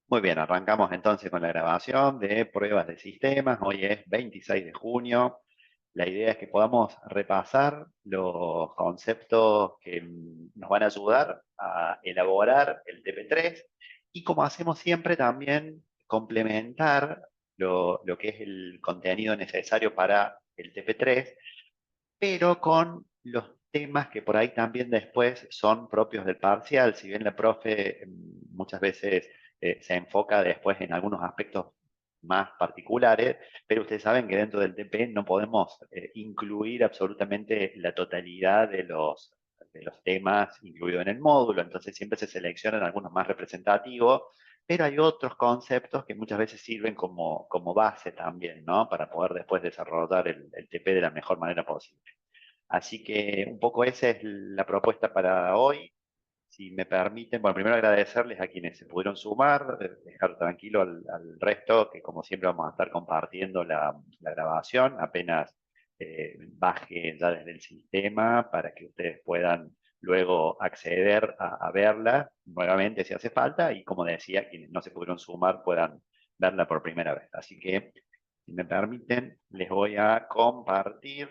Muy bien, arrancamos entonces con la grabación de pruebas de sistemas. Hoy es 26 de junio. La idea es que podamos repasar los conceptos que nos van a ayudar a elaborar el TP3 y, como hacemos siempre, también complementar lo que es el contenido necesario para el TP3, pero con los temas que por ahí también después son propios del parcial. Si bien la profe muchas veces se enfoca después en algunos aspectos más particulares, pero ustedes saben que dentro del TP no podemos incluir absolutamente la totalidad de los temas incluidos en el módulo, entonces siempre se seleccionan algunos más representativos, pero hay otros conceptos que muchas veces sirven como base también, ¿no? Para poder después desarrollar el TP de la mejor manera posible. Así que un poco esa es la propuesta para hoy. Si me permiten, bueno, primero agradecerles a quienes se pudieron sumar, dejar tranquilo al resto, que como siempre vamos a estar compartiendo la grabación, apenas baje ya desde el sistema para que ustedes puedan luego acceder a verla nuevamente si hace falta y, como decía, quienes no se pudieron sumar puedan verla por primera vez. Así que, si me permiten, les voy a compartir.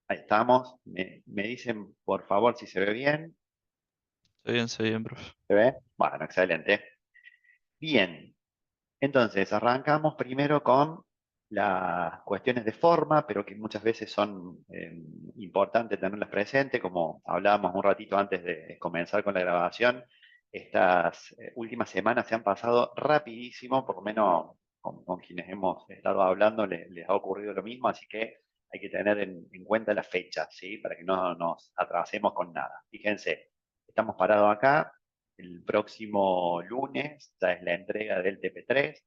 Ahí estamos. Me dicen, por favor, si se ve bien. Se ve bien, profe. ¿Se ve? Bueno, excelente. Bien. Entonces, arrancamos primero con las cuestiones de forma, pero que muchas veces son importantes tenerlas presentes, como hablábamos un ratito antes de comenzar con la grabación. Estas últimas semanas se han pasado rapidísimo, por lo menos con quienes hemos estado hablando les ha ocurrido lo mismo, así que hay que tener en cuenta las fechas, ¿sí? Para que no nos atrasemos con nada. Fíjense, estamos parados acá. El próximo lunes ya es la entrega del TP3.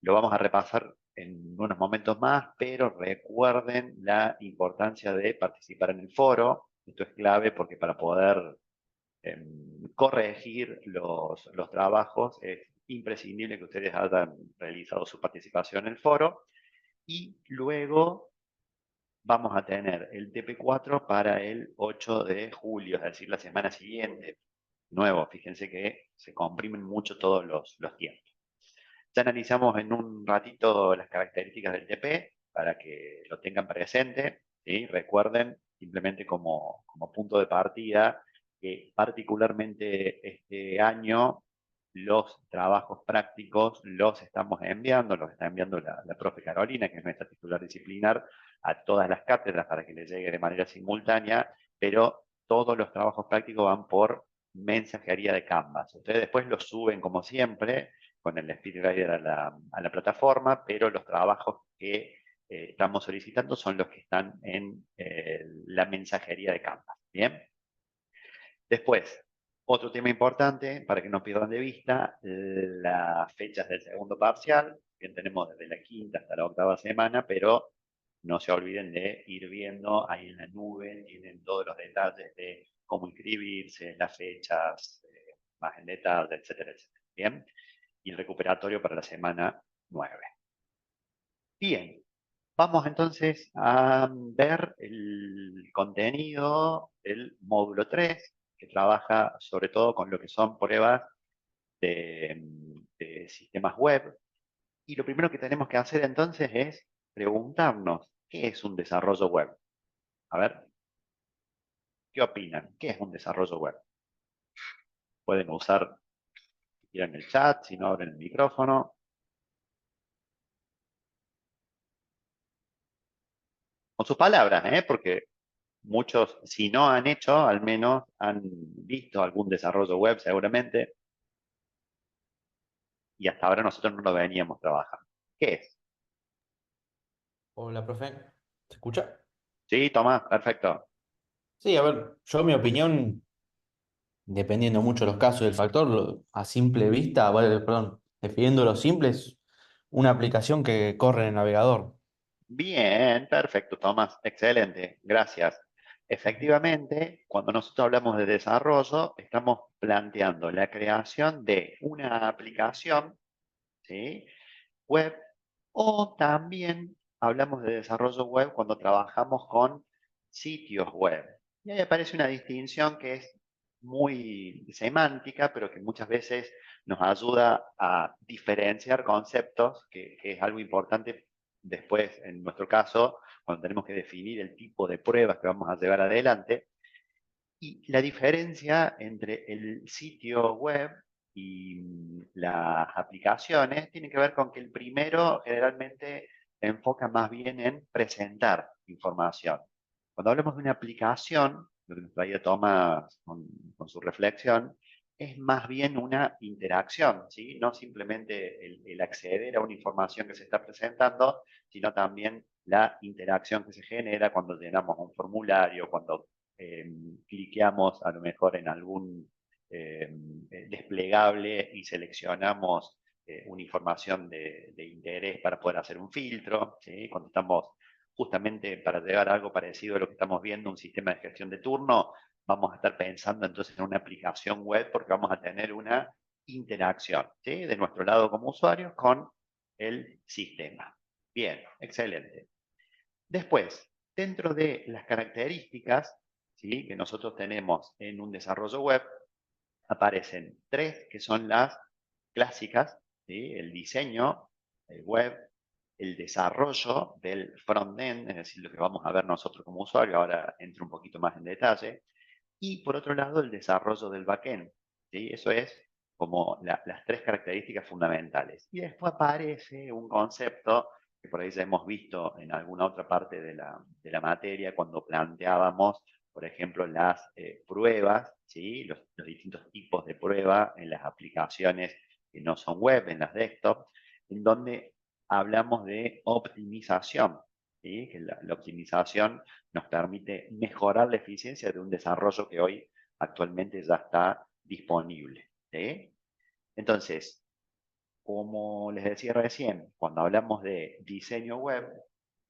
Lo vamos a repasar en unos momentos más, pero recuerden la importancia de participar en el foro. Esto es clave porque para poder corregir los trabajos es imprescindible que ustedes hayan realizado su participación en el foro. Y luego vamos a tener el TP4 para el 8 de julio, es decir, la semana siguiente. Nuevo, fíjense que se comprimen mucho todos los tiempos. Ya analizamos en un ratito las características del TP para que lo tengan presente, ¿sí? Recuerden, simplemente como punto de partida, que particularmente este año los trabajos prácticos los está enviando la profe Carolina, que es nuestra titular disciplinar, a todas las cátedras para que les llegue de manera simultánea, pero todos los trabajos prácticos van por mensajería de Canvas. Ustedes después los suben como siempre con el SpeedRider a la plataforma, pero los trabajos que estamos solicitando son los que están en la mensajería de Canvas. Bien. Después, otro tema importante, para que no pierdan de vista, las fechas del segundo parcial. Bien, tenemos desde la quinta hasta la octava semana, pero no se olviden de ir viendo ahí en la nube, tienen todos los detalles de cómo inscribirse, las fechas, más en detalle, etcétera, etcétera. Bien, y el recuperatorio para la semana 9. Bien, vamos entonces a ver el contenido del módulo 3, que trabaja sobre todo con lo que son pruebas de sistemas web. Y lo primero que tenemos que hacer entonces es preguntarnos, ¿qué es un desarrollo web? A ver, ¿qué opinan? ¿Qué es un desarrollo web? Pueden usar, si quieren, el chat, si no abren el micrófono. Con sus palabras, ¿eh? Porque muchos, si no han hecho, al menos han visto algún desarrollo web seguramente, y hasta ahora nosotros no lo veníamos trabajando. ¿Qué es? Hola, profe. ¿Se escucha? Sí, Tomás, perfecto. Sí, a ver, yo mi opinión, dependiendo mucho de los casos y del factor, a simple vista, vale, perdón, definiendo lo simple, es una aplicación que corre en el navegador. Bien, perfecto, Tomás, excelente, gracias. Ujú. Efectivamente, cuando nosotros hablamos de desarrollo, estamos planteando la creación de una aplicación, ¿sí? Web, o también hablamos de desarrollo web cuando trabajamos con sitios web. Y ahí aparece una distinción que es muy semántica, pero que muchas veces nos ayuda a diferenciar conceptos, que es algo importante después, en nuestro caso, cuando tenemos que definir el tipo de pruebas que vamos a llevar adelante. Y la diferencia entre el sitio web y las aplicaciones tiene que ver con que el primero generalmente enfoca más bien en presentar información. Cuando hablamos de una aplicación, lo que nos traía Tomás con su reflexión, es más bien una interacción, ¿sí? No simplemente el acceder a una información que se está presentando, sino también la interacción que se genera cuando llenamos un formulario, cuando cliqueamos a lo mejor en algún desplegable y seleccionamos una información de interés para poder hacer un filtro, ¿sí? Cuando estamos justamente para llegar a algo parecido a lo que estamos viendo, un sistema de gestión de turno, vamos a estar pensando entonces en una aplicación web porque vamos a tener una interacción, ¿sí? De nuestro lado como usuarios con el sistema. Bien, excelente. Después, dentro de las características, ¿sí?, que nosotros tenemos en un desarrollo web, aparecen tres que son las clásicas, ¿sí? El diseño, el web, el desarrollo del front-end, es decir, lo que vamos a ver nosotros como usuario, ahora entro un poquito más en detalle, y por otro lado el desarrollo del backend, ¿sí? Eso es como las tres características fundamentales. Y después aparece un concepto que por ahí ya hemos visto en alguna otra parte de la materia cuando planteábamos, por ejemplo, las pruebas, ¿sí? Los distintos tipos de prueba en las aplicaciones que no son web, en las desktop, en donde hablamos de optimización, ¿sí? Que la optimización nos permite mejorar la eficiencia de un desarrollo que hoy actualmente ya está disponible, ¿sí? Entonces, como les decía recién, cuando hablamos de diseño web,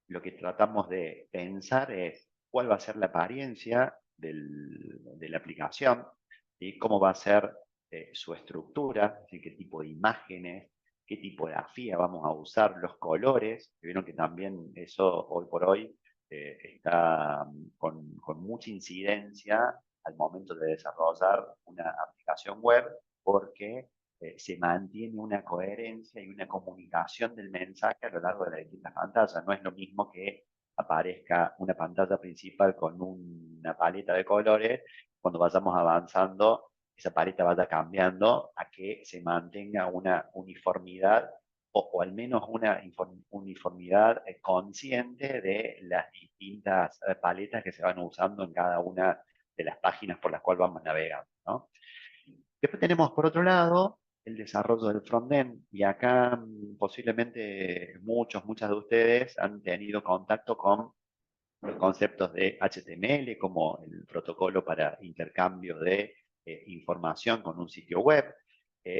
lo que tratamos de pensar es cuál va a ser la apariencia de la aplicación, y cómo va a ser su estructura, es decir, qué tipo de imágenes, qué tipografía vamos a usar, los colores, que vieron que también eso hoy por hoy está con mucha incidencia al momento de desarrollar una aplicación web, porque se mantiene una coherencia y una comunicación del mensaje a lo largo de las distintas pantallas. No es lo mismo que aparezca una pantalla principal con una paleta de colores, cuando vayamos avanzando, esa paleta vaya cambiando a que se mantenga una uniformidad o al menos una uniformidad consciente de las distintas paletas que se van usando en cada una de las páginas por las cuales vamos navegando, ¿no? Después tenemos, por otro lado, el desarrollo del frontend. Y acá posiblemente muchas de ustedes han tenido contacto con los conceptos de HTML como el protocolo para intercambio de información con un sitio web,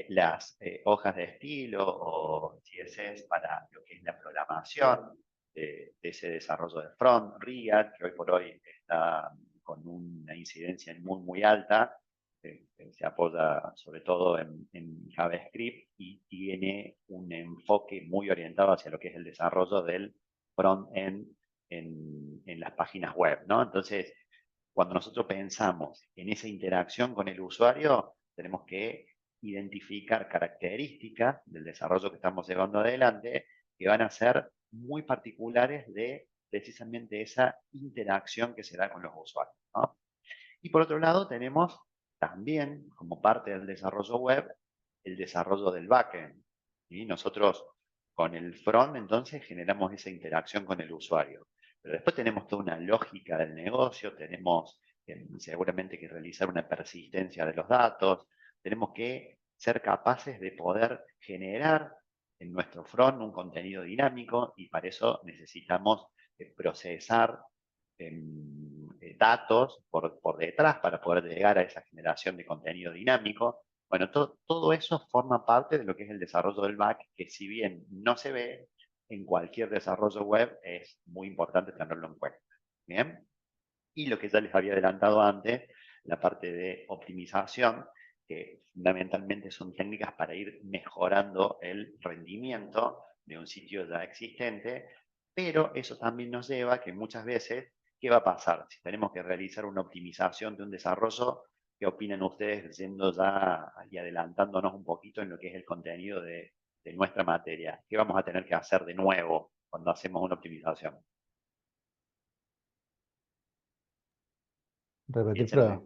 las hojas de estilo o CSS para lo que es la programación de ese desarrollo de front, React, que hoy por hoy está con una incidencia muy alta, se apoya sobre todo en JavaScript y tiene un enfoque muy orientado hacia lo que es el desarrollo del front-end en las páginas web, ¿no? Entonces, cuando nosotros pensamos en esa interacción con el usuario, tenemos que identificar características del desarrollo que estamos llevando adelante que van a ser muy particulares de precisamente esa interacción que se da con los usuarios, ¿no? Y por otro lado tenemos también, como parte del desarrollo web, el desarrollo del backend. Y nosotros con el front entonces generamos esa interacción con el usuario. Pero después tenemos toda una lógica del negocio, tenemos seguramente que realizar una persistencia de los datos, tenemos que ser capaces de poder generar en nuestro front un contenido dinámico y para eso necesitamos procesar datos por detrás para poder llegar a esa generación de contenido dinámico. Bueno, todo eso forma parte de lo que es el desarrollo del back, que si bien no se ve en cualquier desarrollo web, es muy importante tenerlo en cuenta. Bien. Y lo que ya les había adelantado antes, la parte de optimización, que fundamentalmente son técnicas para ir mejorando el rendimiento de un sitio ya existente, pero eso también nos lleva a que muchas veces, ¿qué va a pasar? Si tenemos que realizar una optimización de un desarrollo, ¿Qué opinan ustedes yendo ya y adelantándonos un poquito en lo que es el contenido de nuestra materia? ¿Qué vamos a tener que hacer de nuevo cuando hacemos una optimización? Repetir Piénsenlo. prueba.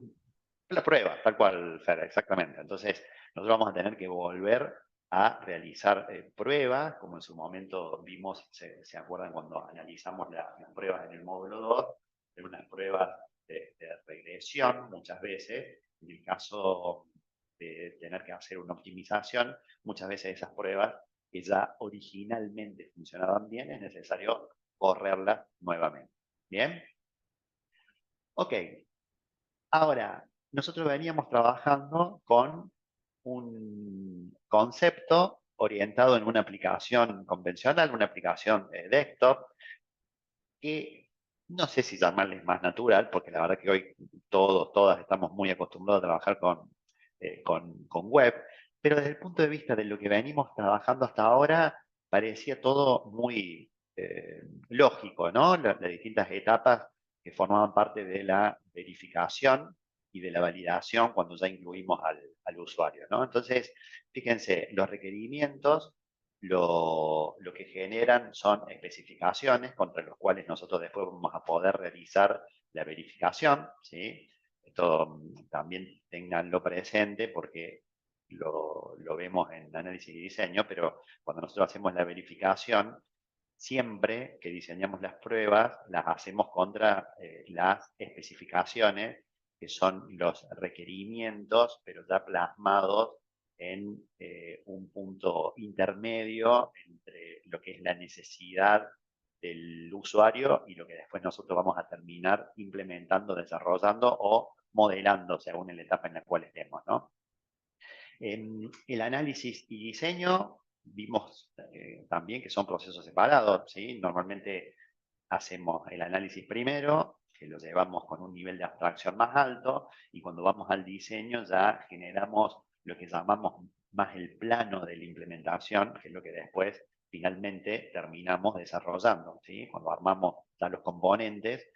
La prueba, tal cual, Fer, exactamente. Entonces, nosotros vamos a tener que volver a realizar pruebas, como en su momento vimos, se acuerdan cuando analizamos las pruebas en el módulo 2, de unas pruebas de regresión muchas veces, en el caso de tener que hacer una optimización, muchas veces esas pruebas que ya originalmente funcionaban bien, es necesario correrlas nuevamente. ¿Bien? Ok. Ahora, nosotros veníamos trabajando con un concepto orientado en una aplicación convencional, una aplicación desktop, que no sé si llamarles más natural, porque la verdad que hoy todas estamos muy acostumbrados a trabajar con web, pero desde el punto de vista de lo que venimos trabajando hasta ahora, parecía todo muy lógico, ¿no? Las distintas etapas que formaban parte de la verificación y de la validación cuando ya incluimos al usuario, ¿no? Entonces, fíjense, los requerimientos lo que generan son especificaciones contra los cuales nosotros después vamos a poder realizar la verificación, ¿sí? Esto también tenganlo presente porque lo vemos en análisis y diseño, pero cuando nosotros hacemos la verificación, siempre que diseñamos las pruebas, las hacemos contra las especificaciones, que son los requerimientos, pero ya plasmados en un punto intermedio entre lo que es la necesidad del usuario y lo que después nosotros vamos a terminar implementando, desarrollando o modelando según la etapa en la cual estemos, ¿no? En el análisis y diseño vimos también que son procesos separados, ¿sí? Normalmente hacemos el análisis primero, que lo llevamos con un nivel de abstracción más alto, y cuando vamos al diseño ya generamos lo que llamamos más el plano de la implementación, que es lo que después finalmente terminamos desarrollando, ¿sí? Cuando armamos ya los componentes,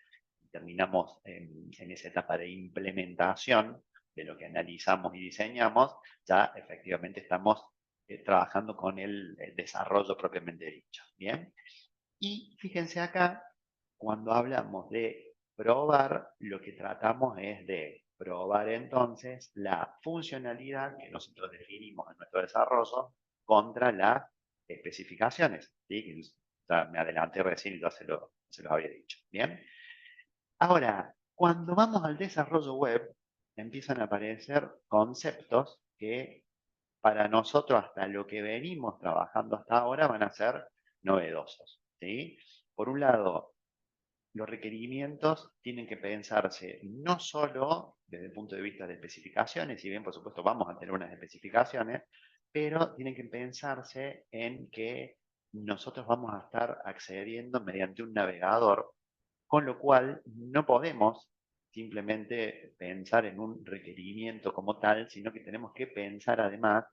terminamos en esa etapa de implementación de lo que analizamos y diseñamos, ya efectivamente estamos trabajando con el desarrollo propiamente dicho. ¿Bien? Y fíjense acá, cuando hablamos de probar, lo que tratamos es de probar entonces la funcionalidad que nosotros definimos en nuestro desarrollo contra las especificaciones. ¿Sí? Que ya me adelanté recién y ya se los había dicho. ¿Bien? Ahora, cuando vamos al desarrollo web, empiezan a aparecer conceptos que para nosotros, hasta lo que venimos trabajando hasta ahora, van a ser novedosos, ¿sí? Por un lado, los requerimientos tienen que pensarse no solo desde el punto de vista de especificaciones, si bien por supuesto vamos a tener unas especificaciones, pero tienen que pensarse en que nosotros vamos a estar accediendo mediante un navegador, con lo cual no podemos simplemente pensar en un requerimiento como tal, sino que tenemos que pensar además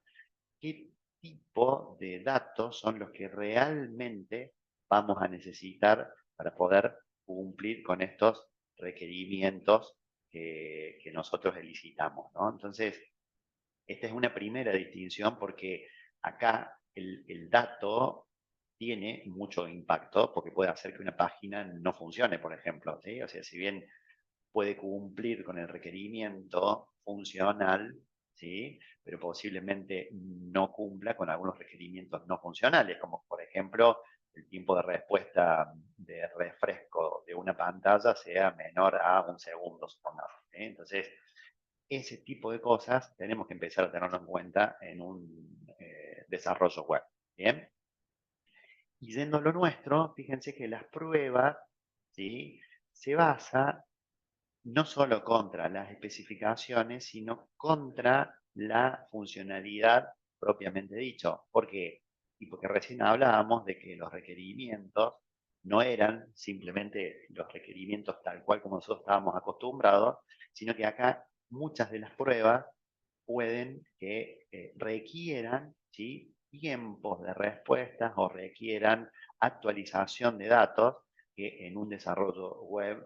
qué tipo de datos son los que realmente vamos a necesitar para poder cumplir con estos requerimientos que nosotros elicitamos, ¿no? Entonces, esta es una primera distinción porque acá el dato tiene mucho impacto porque puede hacer que una página no funcione, por ejemplo, ¿sí? O sea, si bien puede cumplir con el requerimiento funcional, ¿sí? Pero posiblemente no cumpla con algunos requerimientos no funcionales, como por ejemplo el tiempo de respuesta de refresco de una pantalla sea menor a un segundo, supongamos. ¿Sí? Entonces, ese tipo de cosas tenemos que empezar a tenerlo en cuenta en un desarrollo web. ¿Bien? Y yendo a lo nuestro, fíjense que las pruebas, ¿sí? Se basa no solo contra las especificaciones, sino contra la funcionalidad propiamente dicho. ¿Por qué? Y porque recién hablábamos de que los requerimientos no eran simplemente los requerimientos tal cual como nosotros estábamos acostumbrados, sino que acá muchas de las pruebas pueden que requieran, ¿sí?, tiempos de respuestas o requieran actualización de datos que en un desarrollo web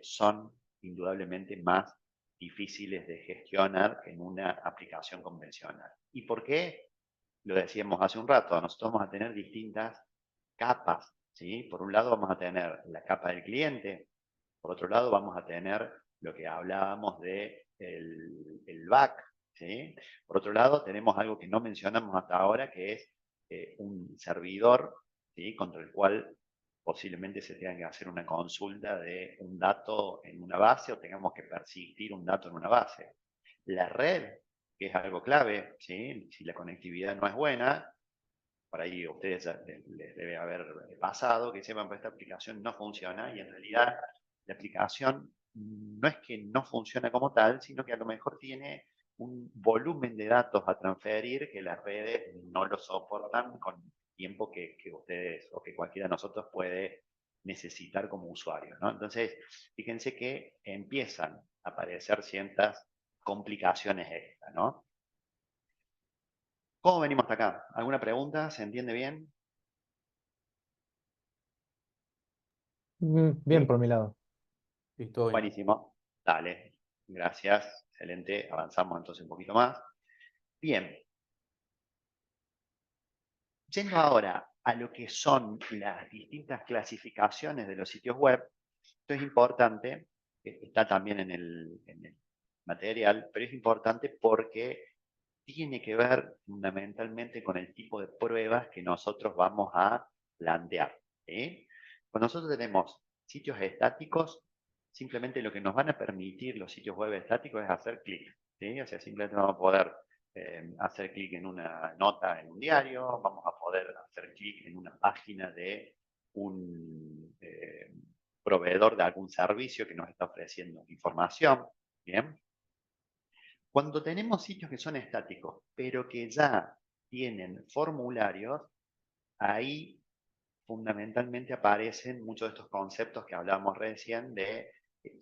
son indudablemente más difíciles de gestionar en una aplicación convencional. ¿Y por qué? Lo decíamos hace un rato, nosotros vamos a tener distintas capas, ¿sí? Por un lado vamos a tener la capa del cliente, por otro lado vamos a tener lo que hablábamos de el back, ¿sí? Por otro lado tenemos algo que no mencionamos hasta ahora, que es un servidor, ¿sí? Contra el cual posiblemente se tenga que hacer una consulta de un dato en una base o tengamos que persistir un dato en una base. La red, que es algo clave, ¿sí? Si la conectividad no es buena, por ahí a ustedes les debe haber pasado que sepan que esta aplicación no funciona y en realidad la aplicación no es que no funciona como tal, sino que a lo mejor tiene un volumen de datos a transferir que las redes no lo soportan con tiempo que ustedes o que cualquiera de nosotros puede necesitar como usuario, ¿no? Entonces, fíjense que empiezan a aparecer ciertas complicaciones extra, ¿no? ¿Cómo venimos hasta acá? ¿Alguna pregunta? ¿Se entiende bien? Bien por mi lado. Sí, todo bien. Buenísimo. Dale. Gracias. Excelente. Avanzamos entonces un poquito más. Bien. Yendo ahora a lo que son las distintas clasificaciones de los sitios web, esto es importante, está también en el material, pero es importante porque tiene que ver fundamentalmente con el tipo de pruebas que nosotros vamos a plantear, ¿sí? Cuando nosotros tenemos sitios estáticos, simplemente lo que nos van a permitir los sitios web estáticos es hacer clic, ¿sí? O sea, simplemente vamos a poder hacer clic en una nota en un diario, vamos a poder hacer clic en una página de un proveedor de algún servicio que nos está ofreciendo información, ¿bien? Cuando tenemos sitios que son estáticos, pero que ya tienen formularios, ahí fundamentalmente aparecen muchos de estos conceptos que hablábamos recién de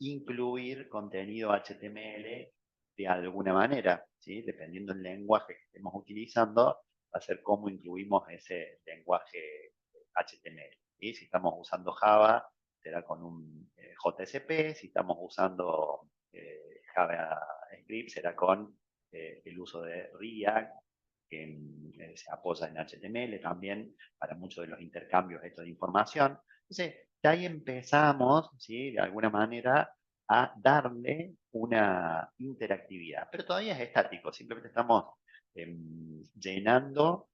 incluir contenido HTML de alguna manera, ¿sí? Dependiendo del lenguaje que estemos utilizando, va a ser cómo incluimos ese lenguaje HTML, ¿sí? Si estamos usando Java, será con un JSP, si estamos usando JavaScript, será con el uso de React, que se apoya en HTML también para muchos de los intercambios de información. Entonces, de ahí empezamos, ¿sí? De alguna manera, a darle una interactividad. Pero todavía es estático, simplemente estamos llenando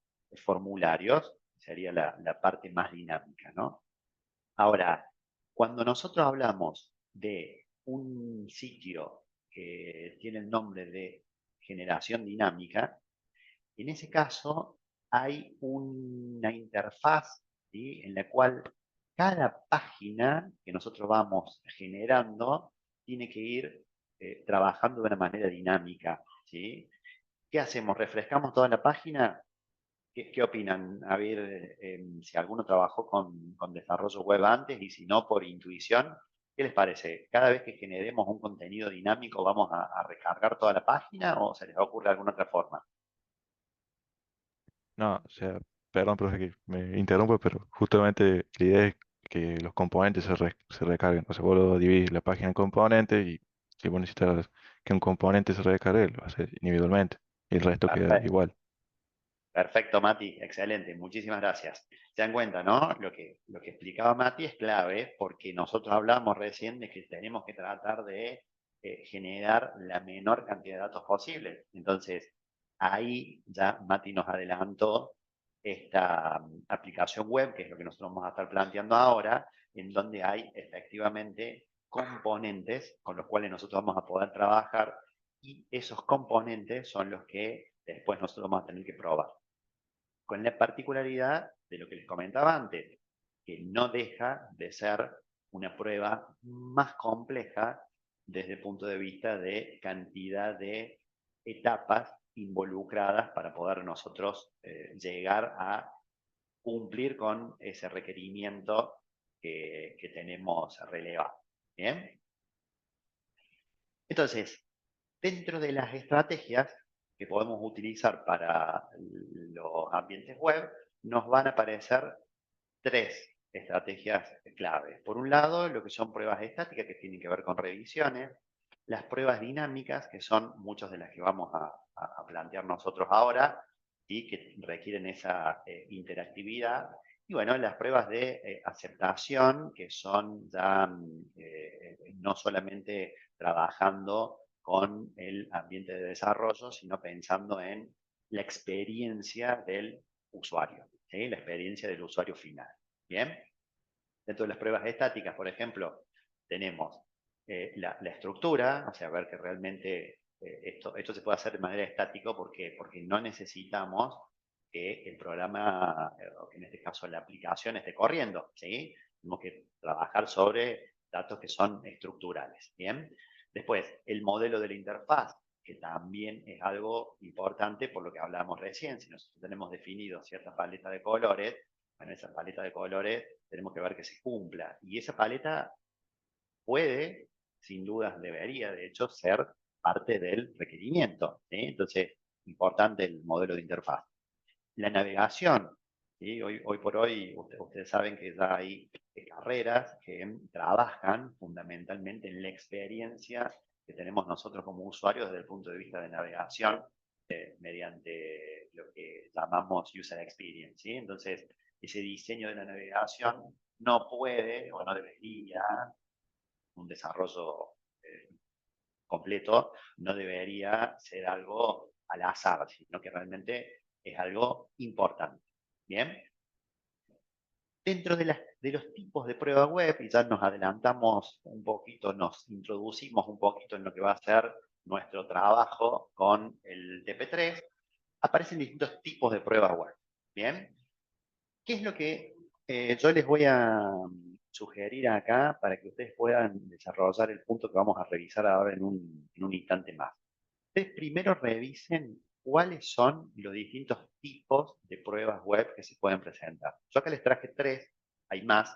formularios, sería la parte más dinámica, ¿no? Ahora, cuando nosotros hablamos de un sitio que tiene el nombre de generación dinámica, en ese caso hay una interfaz, ¿sí? En la cual cada página que nosotros vamos generando tiene que ir trabajando de una manera dinámica, ¿sí? ¿Qué hacemos? ¿Refrescamos toda la página? ¿Qué opinan? A ver si alguno trabajó con desarrollo web antes y si no, por intuición. ¿Qué les parece? ¿Cada vez que generemos un contenido dinámico vamos a recargar toda la página o se les ocurre alguna otra forma? No, o sea, perdón, profe, que me interrumpo, pero justamente la idea es que los componentes se recarguen. O sea, vos lo dividís la página en componentes y si vos necesitas que un componente se recargue, lo haces individualmente y el resto queda Perfecto. igual. Perfecto, Mati, excelente, muchísimas gracias. Se dan cuenta, ¿no? Lo que explicaba Mati es clave porque nosotros hablamos recién de que tenemos que tratar de generar la menor cantidad de datos posible. Entonces, ahí ya Mati nos adelantó esta aplicación web, que es lo que nosotros vamos a estar planteando ahora, en donde hay efectivamente componentes con los cuales nosotros vamos a poder trabajar y esos componentes son los que después nosotros vamos a tener que probar con la particularidad de lo que les comentaba antes, que no deja de ser una prueba más compleja desde el punto de vista de cantidad de etapas involucradas para poder nosotros llegar a cumplir con ese requerimiento que tenemos relevado. ¿Bien? Entonces, dentro de las estrategias que podemos utilizar para los ambientes web, nos van a aparecer tres estrategias claves. Por un lado, lo que son pruebas estáticas que tienen que ver con revisiones. las pruebas dinámicas, que son muchas de las que vamos a plantear nosotros ahora y que requieren esa interactividad. Y bueno, las pruebas de aceptación, que son ya no solamente trabajando con el ambiente de desarrollo, sino pensando en la experiencia del usuario, ¿sí? La experiencia del usuario final. ¿Bien? Dentro de las pruebas estáticas, por ejemplo, tenemos la estructura, o sea, ver que realmente esto se puede hacer de manera estática porque no necesitamos que el programa, o que en este caso la aplicación esté corriendo, ¿sí? Tenemos que trabajar sobre datos que son estructurales, ¿bien? Después, el modelo de la interfaz, que también es algo importante por lo que hablábamos recién. Si nosotros tenemos definido cierta paleta de colores, bueno, esa paleta de colores tenemos que ver que se cumpla. Y esa paleta puede, sin dudas debería, de hecho, ser parte del requerimiento, ¿sí? Entonces, importante el modelo de interfaz. La navegación, ¿sí? Hoy por hoy, ustedes saben que ya hay carreras que trabajan fundamentalmente en la experiencia que tenemos nosotros como usuarios desde el punto de vista de navegación, mediante lo que llamamos user experience, ¿sí? Entonces, ese diseño de la navegación no puede o no debería, un desarrollo completo, no debería ser algo al azar, sino que realmente es algo importante. ¿Bien? Dentro de los tipos de prueba web, y ya nos adelantamos un poquito, nos introducimos un poquito en lo que va a ser nuestro trabajo con el TP3, aparecen distintos tipos de pruebas web. ¿Bien? ¿Qué es lo que yo les voy a sugerir acá para que ustedes puedan desarrollar el punto que vamos a revisar ahora en un instante más? Ustedes primero revisen cuáles son los distintos tipos de pruebas web que se pueden presentar. Yo acá les traje 3, hay más,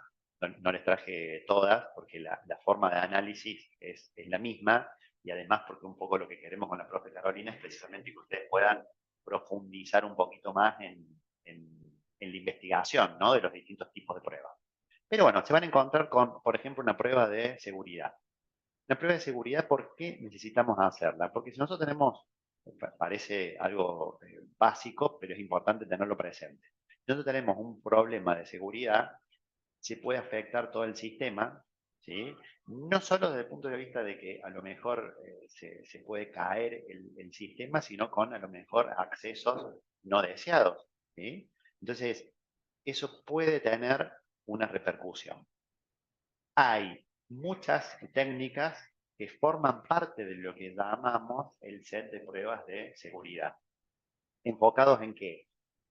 no les traje todas porque la forma de análisis es la misma y además porque un poco lo que queremos con la profe Carolina es precisamente que ustedes puedan profundizar un poquito más en la investigación, ¿no?, de los distintos tipos de pruebas. Pero bueno, se van a encontrar con, por ejemplo, una prueba de seguridad. La prueba de seguridad, ¿por qué necesitamos hacerla? Porque si nosotros tenemos, parece algo básico, pero es importante tenerlo presente. Si nosotros tenemos un problema de seguridad, se puede afectar todo el sistema, ¿sí? No solo desde el punto de vista de que a lo mejor se puede caer el sistema, sino con a lo mejor accesos no deseados, ¿sí? Entonces, eso puede tener una repercusión. Hay muchas técnicas que forman parte de lo que llamamos el set de pruebas de seguridad. ¿Enfocados en qué?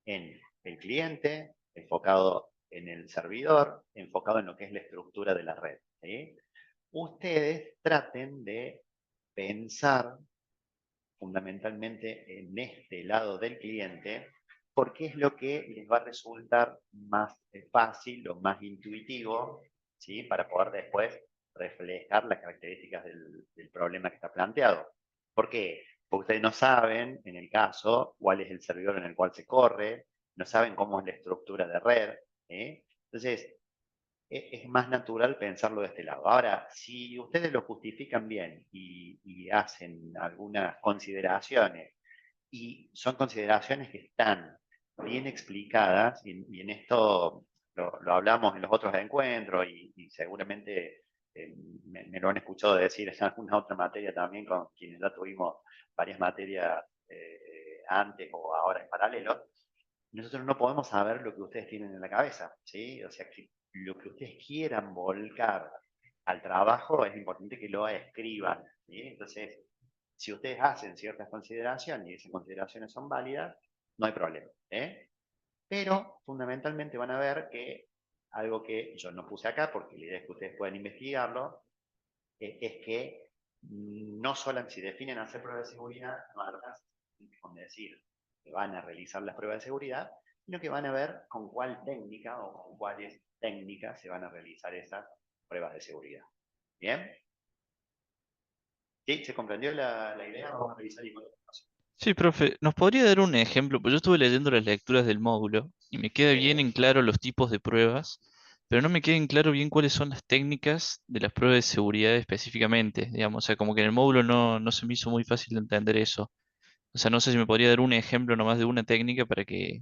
En el cliente, enfocado en el servidor, enfocado en lo que es la estructura de la red, ¿sí? Ustedes traten de pensar fundamentalmente en este lado del cliente, porque es lo que les va a resultar más fácil o más intuitivo, ¿sí?, para poder después reflejar las características del problema que está planteado. ¿Por qué? Porque ustedes no saben, en el caso, cuál es el servidor en el cual se corre, no saben cómo es la estructura de red, ¿eh? Entonces, es más natural pensarlo de este lado. Ahora, si ustedes lo justifican bien y hacen algunas consideraciones, y son consideraciones que están bien explicadas, y en esto lo hablamos en los otros encuentros, y seguramente me lo han escuchado decir en alguna otra materia también, con quienes ya tuvimos varias materias antes o ahora en paralelo. Nosotros no podemos saber lo que ustedes tienen en la cabeza, ¿sí? O sea, que lo que ustedes quieran volcar al trabajo es importante que lo escriban, ¿sí? Entonces, si ustedes hacen ciertas consideraciones y esas consideraciones son válidas, no hay problema, ¿eh? Pero fundamentalmente van a ver que algo que yo no puse acá, porque la idea es que ustedes puedan investigarlo, es que no solo si definen hacer pruebas de seguridad, no alcanza con decir que van a realizar las pruebas de seguridad, sino que van a ver con cuál técnica o con cuáles técnicas se van a realizar esas pruebas de seguridad. ¿Bien? ¿Sí? ¿Se comprendió la idea? Vamos a revisar igual. Sí, profe, ¿nos podría dar un ejemplo? Pues yo estuve leyendo las lecturas del módulo y me queda bien en claro los tipos de pruebas, pero no me queden claro bien cuáles son las técnicas de las pruebas de seguridad específicamente, digamos, o sea, como que en el módulo no se me hizo muy fácil de entender eso. O sea, no sé si me podría dar un ejemplo nomás de una técnica para que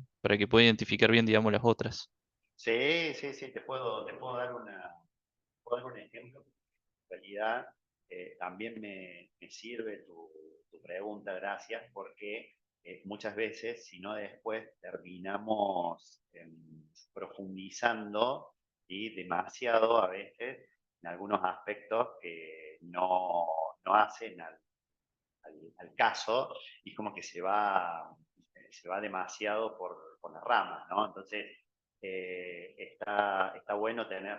pueda identificar bien, digamos, las otras. Sí, sí, sí, te puedo dar puedo dar un ejemplo. En realidad, también me sirve tu pregunta, gracias, porque muchas veces, si no después terminamos profundizando y demasiado a veces en algunos aspectos que no hacen al caso y como que se va demasiado por las ramas, ¿no? Entonces, está bueno tener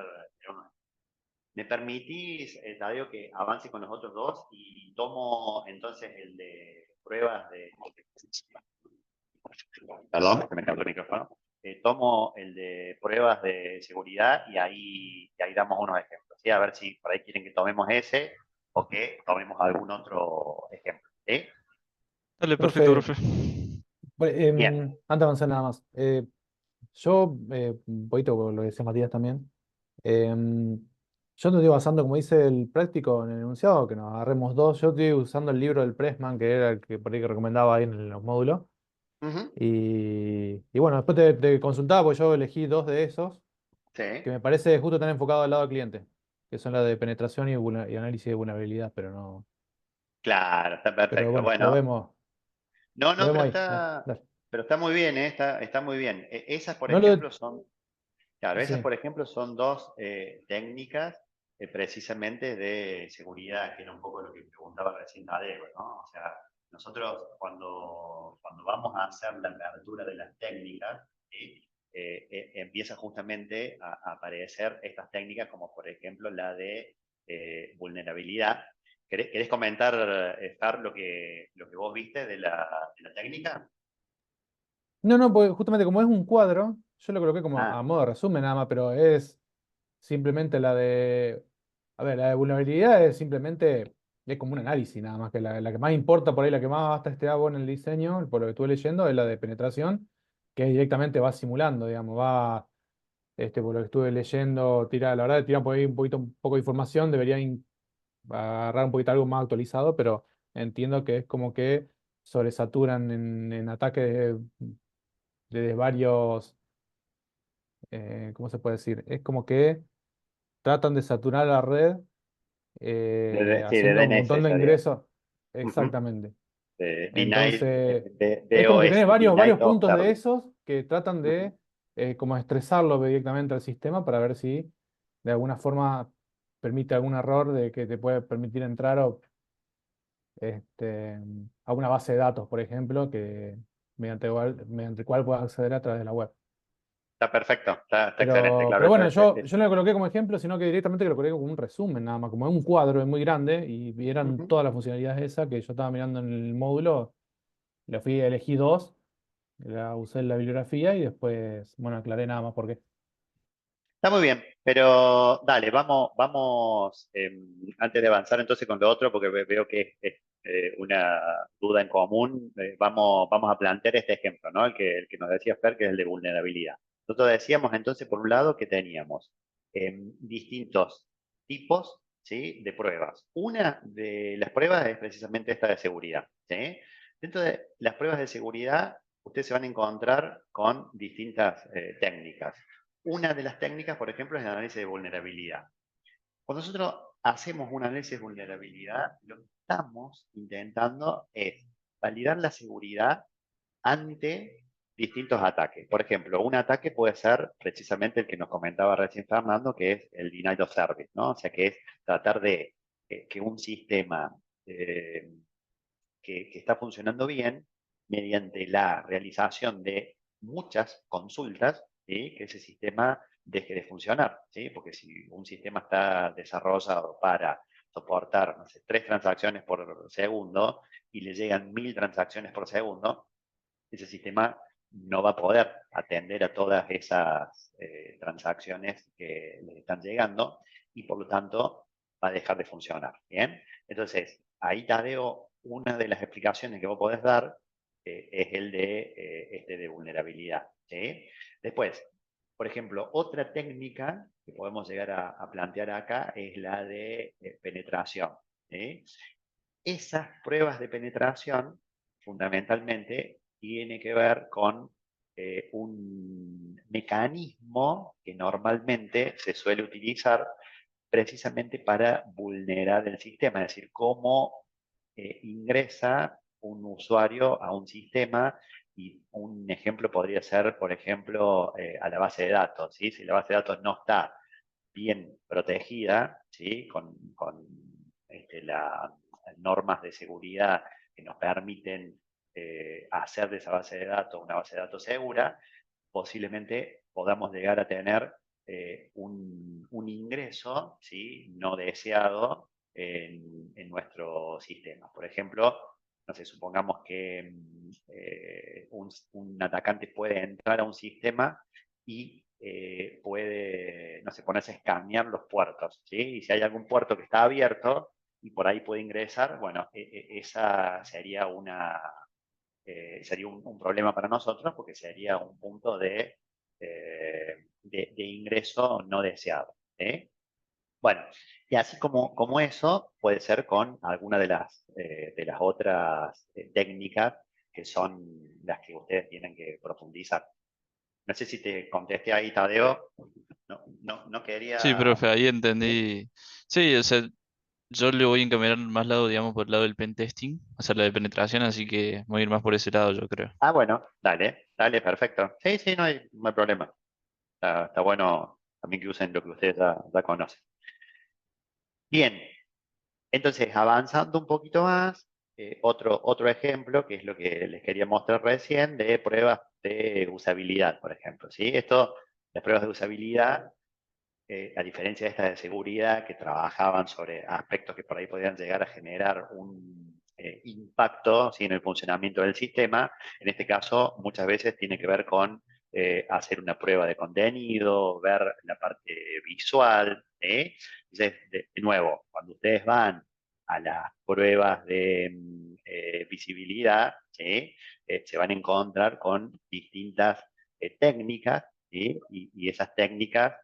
¿me permitís, Tadeo, que avance con los otros dos y tomo entonces el de pruebas de... Perdón, que me cambió el micrófono. Tomo el de pruebas de seguridad y ahí damos unos ejemplos, ¿sí? A ver si por ahí quieren que tomemos ese o que tomemos algún otro ejemplo, ¿sí? Dale, perfecto, Profe, profe. Bien. antes de avanzar nada más. Yo, un poquito con lo que decía Matías también. em, yo no estoy basando, como dice el práctico en el enunciado, que nos agarremos dos. Yo estoy usando el libro del Pressman, que era el que por ahí que recomendaba ahí en los módulos. Ujú. Y bueno, después te consultaba, porque yo elegí dos de esos, Sí, que me parece justo tan enfocado al lado del cliente, que son la de penetración y análisis de vulnerabilidad, pero no. claro, está Pero perfecto. bueno, lo Bueno, vemos, no, lo no, vemos ahí. Dale, dale. pero está muy bien, está muy bien. Esas, por No lo ejemplo, son... Claro, esas, sí. por ejemplo, son dos técnicas precisamente de seguridad, que era un poco lo que preguntaba recién Tadeo, ¿no? O sea, nosotros cuando vamos a hacer la apertura de las técnicas, ¿sí? Empieza justamente a aparecer estas técnicas, como por ejemplo la de vulnerabilidad. ¿Querés comentar, Star, lo que vos viste de la técnica? No, no, porque justamente como es un cuadro, yo lo coloqué como Ah, a modo de resumen nada más, pero es simplemente la de. A ver, la de vulnerabilidad es simplemente. Es como un análisis nada más, que la que más importa por ahí, la que más va a testear vos en el diseño, por lo que estuve leyendo, es la de penetración, que directamente va simulando, digamos, va, por lo que estuve leyendo, tira, la verdad, tira por ahí un poco de información, debería agarrar un poquito algo más actualizado, pero entiendo que es como que sobresaturan en ataques de varios, ¿cómo se puede decir? Es como que tratan de saturar la red sí, de haciendo un montón DNS de sería. ingresos. Ujú. Exactamente. Denied, Entonces, es como que DOS, tenés varios Denied of puntos de Service. esos que tratan Ujú. de como estresarlo directamente al sistema para ver si de alguna forma permite algún error de que te puede permitir entrar a una base de datos, por ejemplo, que mediante el cual puedas acceder a través de la web. Está perfecto, está excelente, Pero claro. bueno, yo no lo coloqué como ejemplo, sino que directamente lo coloqué como un resumen, nada más, como es un cuadro, es muy grande, y eran Ujú. todas las funcionalidades esas que yo estaba mirando en el módulo, elegí dos, la usé en la bibliografía y después, bueno, aclaré nada más por qué. Está muy bien, pero dale, vamos antes de avanzar entonces con lo otro, porque veo que es una duda en común, vamos a plantear este ejemplo, ¿no? El que nos decía Fer, que es el de vulnerabilidad. Nosotros decíamos entonces, por un lado, que teníamos distintos tipos, ¿sí? De pruebas. Una de las pruebas es precisamente esta de seguridad, ¿sí? Dentro de las pruebas de seguridad, ustedes se van a encontrar con distintas técnicas. Una de las técnicas, por ejemplo, es el análisis de vulnerabilidad. Cuando nosotros hacemos un análisis de vulnerabilidad, lo que estamos intentando es validar la seguridad ante distintos ataques. Por ejemplo, un ataque puede ser precisamente el que nos comentaba recién Fernando, que es el denied of service, ¿no? O sea, que es tratar de que un sistema que está funcionando bien, mediante la realización de muchas consultas, ¿sí? Que ese sistema deje de funcionar, ¿sí? Porque si un sistema está desarrollado para soportar, no sé, 3 transacciones por segundo y le llegan 1000 transacciones por segundo, ese sistema no va a poder atender a todas esas transacciones que le están llegando y por lo tanto va a dejar de funcionar. ¿Bien? Entonces, ahí Tadeo, una de las explicaciones que vos podés dar es el de, de vulnerabilidad. ¿Sí? Después, por ejemplo, otra técnica que podemos llegar a plantear acá es la de penetración. ¿Sí? Esas pruebas de penetración, fundamentalmente, tiene que ver con un mecanismo que normalmente se suele utilizar precisamente para vulnerar el sistema, es decir, cómo ingresa un usuario a un sistema y un ejemplo podría ser, por ejemplo, a la base de datos. ¿Sí? Si la base de datos no está bien protegida, ¿sí? Con las normas de seguridad que nos permiten hacer de esa base de datos una base de datos segura, posiblemente podamos llegar a tener un ingreso, ¿sí? No deseado en nuestro sistema. Por ejemplo, no sé, supongamos que un atacante puede entrar a un sistema y puede, no sé, ponerse a escanear los puertos, ¿sí? Y si hay algún puerto que está abierto y por ahí puede ingresar, bueno, esa sería sería un problema para nosotros porque sería un punto de ingreso no deseado. ¿Eh? Bueno, y así como eso, puede ser con alguna de las otras técnicas que son las que ustedes tienen que profundizar. No sé si te contesté ahí, Tadeo. No Sí, quería... profe, ahí ¿Sí? entendí. Sí, o sea, yo le voy a encaminar más lado, digamos, por el lado del pentesting, hacer la de penetración, así que voy a ir más por ese lado, yo creo. Ah, bueno, dale, perfecto. Sí, sí, no hay problema. Está bueno también que usen lo que ustedes ya conocen. Bien, entonces avanzando un poquito más, otro ejemplo, que es lo que les quería mostrar recién, de pruebas de usabilidad, por ejemplo. ¿Sí? Las pruebas de usabilidad, a diferencia de estas de seguridad, que trabajaban sobre aspectos que por ahí podían llegar a generar un impacto, ¿sí? En el funcionamiento del sistema, en este caso muchas veces tiene que ver con hacer una prueba de contenido, ver la parte visual. Entonces, de nuevo, cuando ustedes van a las pruebas de visibilidad, ¿sí? Se van a encontrar con distintas técnicas, ¿sí? Y esas técnicas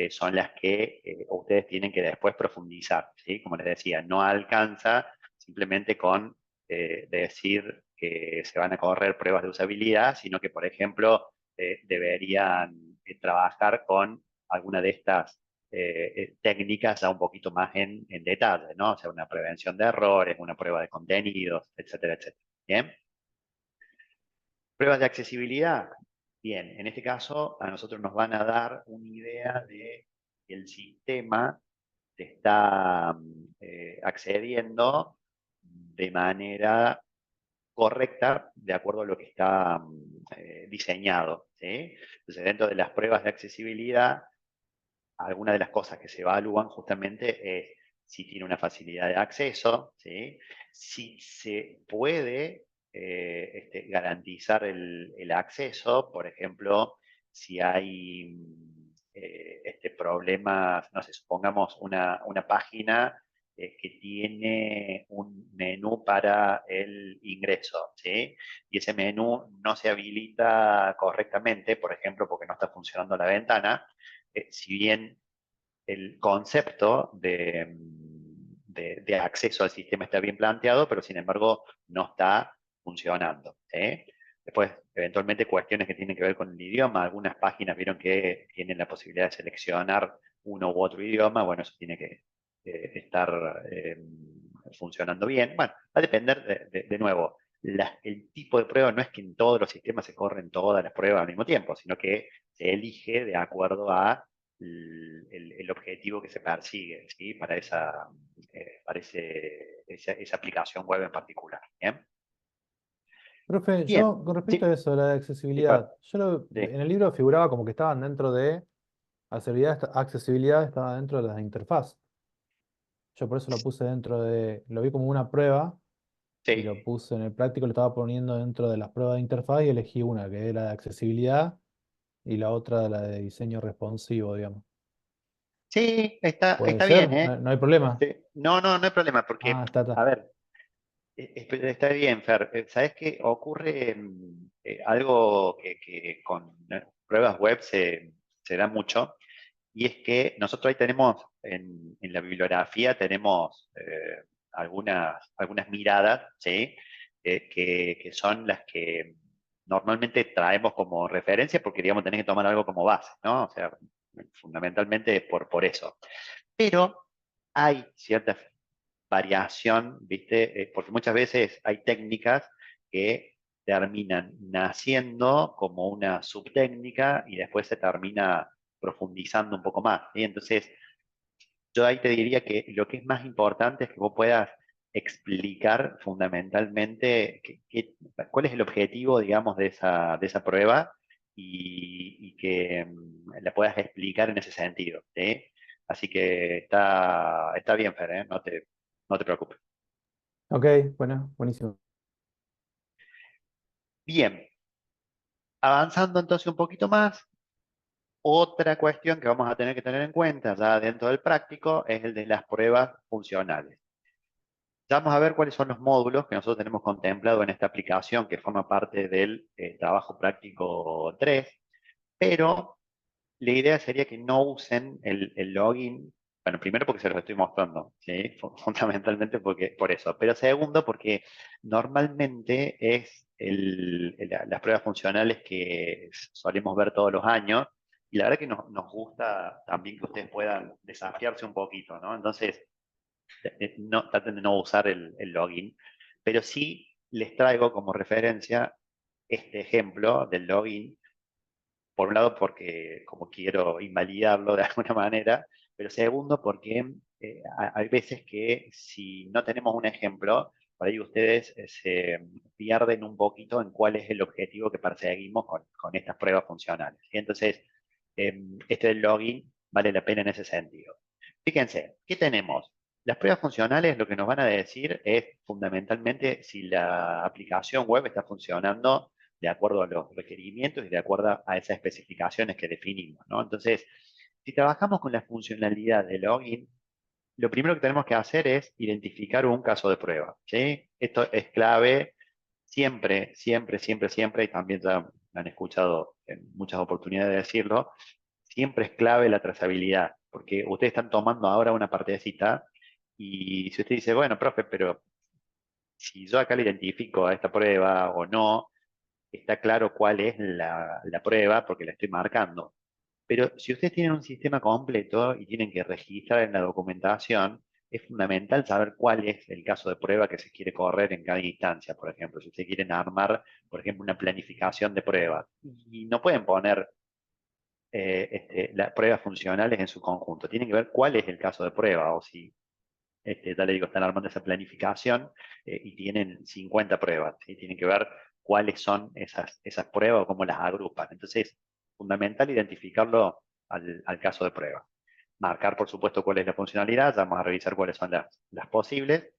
son las que ustedes tienen que después profundizar, ¿sí? Como les decía, no alcanza simplemente con decir que se van a correr pruebas de usabilidad, sino que, por ejemplo, deberían trabajar con alguna de estas técnicas ya un poquito más en detalle, ¿no? O sea, una prevención de errores, una prueba de contenidos, etcétera, etcétera. ¿Bien? Pruebas de accesibilidad. Bien, en este caso a nosotros nos van a dar una idea de que el sistema te está accediendo de manera correcta de acuerdo a lo que está diseñado. ¿Sí? Entonces, dentro de las pruebas de accesibilidad, algunas de las cosas que se evalúan justamente es si tiene una facilidad de acceso, ¿sí? Si se puede garantizar el acceso, por ejemplo, si hay problemas, no sé, supongamos una página que tiene un menú para el ingreso, ¿sí? Y ese menú no se habilita correctamente, por ejemplo, porque no está funcionando la ventana, si bien el concepto de acceso al sistema está bien planteado, pero sin embargo no está funcionando. Después, eventualmente, cuestiones que tienen que ver con el idioma. Algunas páginas vieron que tienen la posibilidad de seleccionar uno u otro idioma. Bueno, eso tiene que estar funcionando bien. Bueno, va a depender de nuevo. El tipo de prueba no es que en todos los sistemas se corren todas las pruebas al mismo tiempo, sino que se elige de acuerdo a el objetivo que se persigue, ¿sí? Para esa aplicación web en particular. ¿Bien? Profe, Bien, yo con respecto a sí, eso, la de sí, accesibilidad, sí. en el libro figuraba como que estaban dentro de accesibilidad estaba dentro de la interfaz. Yo por eso lo puse dentro lo vi como una prueba y lo Sí. puse en el práctico, lo estaba poniendo dentro de las pruebas de interfaz y elegí una, que era la de accesibilidad y la otra la de diseño responsivo, digamos. Sí, ¿Puede está bien, ser? No, ¿eh? no hay problema. No hay problema, Ah, porque, está. a ver, está bien, Fer. ¿Sabes qué? Ocurre algo que con pruebas web se da mucho, y es que nosotros ahí tenemos, en la bibliografía, tenemos algunas miradas, ¿sí? Que son las que normalmente traemos como referencia porque, digamos, tenés que tomar algo como base, ¿no? O sea, fundamentalmente por eso. Pero hay cierta variación, ¿viste? Porque muchas veces hay técnicas que terminan naciendo como una subtécnica y después se termina profundizando un poco más, ¿sí? Entonces, yo ahí te diría que lo que es más importante es que vos puedas explicar fundamentalmente cuál es el objetivo, digamos, de esa prueba y que la puedas explicar en ese sentido, ¿sí? Así que está bien, Fer, ¿eh? No te preocupes. Ok, bueno, buenísimo. Bien, avanzando entonces un poquito más, otra cuestión que vamos a tener que tener en cuenta ya dentro del práctico es el de las pruebas funcionales. Ya vamos a ver cuáles son los módulos que nosotros tenemos contemplado en esta aplicación que forma parte del trabajo práctico 3, pero la idea sería que no usen el login, bueno, primero porque se los estoy mostrando, ¿sí? Fundamentalmente por eso, pero segundo porque normalmente es las pruebas funcionales que solemos ver todos los años y la verdad que nos gusta también que ustedes puedan desafiarse un poquito, ¿no? Entonces, no, traten de no usar el login, pero sí les traigo como referencia este ejemplo del login, por un lado porque como quiero invalidarlo de alguna manera, pero segundo porque hay veces que si no tenemos un ejemplo, por ahí ustedes se pierden un poquito en cuál es el objetivo que perseguimos con estas pruebas funcionales. Y entonces, este del login vale la pena en ese sentido. Fíjense, ¿qué tenemos? Las pruebas funcionales lo que nos van a decir es fundamentalmente si la aplicación web está funcionando de acuerdo a los requerimientos y de acuerdo a esas especificaciones que definimos, ¿no? Entonces, si trabajamos con la funcionalidad de login, lo primero que tenemos que hacer es identificar un caso de prueba, ¿sí? Esto es clave siempre, siempre, siempre, siempre, y también ya me han escuchado en muchas oportunidades decirlo, siempre es clave la trazabilidad, porque ustedes están tomando ahora una partecita y si usted dice, bueno, profe, pero si yo acá le identifico a esta prueba o no, está claro cuál es la prueba porque la estoy marcando. Pero si ustedes tienen un sistema completo y tienen que registrar en la documentación, es fundamental saber cuál es el caso de prueba que se quiere correr en cada instancia. Por ejemplo, si ustedes quieren armar, por ejemplo, una planificación de pruebas y no pueden poner las pruebas funcionales en su conjunto, tienen que ver cuál es el caso de prueba o si ya le digo, están armando esa planificación y tienen 50 pruebas y tienen que ver cuáles son esas pruebas o cómo las agrupan. Entonces, fundamental identificarlo al caso de prueba. Marcar, por supuesto, cuál es la funcionalidad, ya vamos a revisar cuáles son las posibles.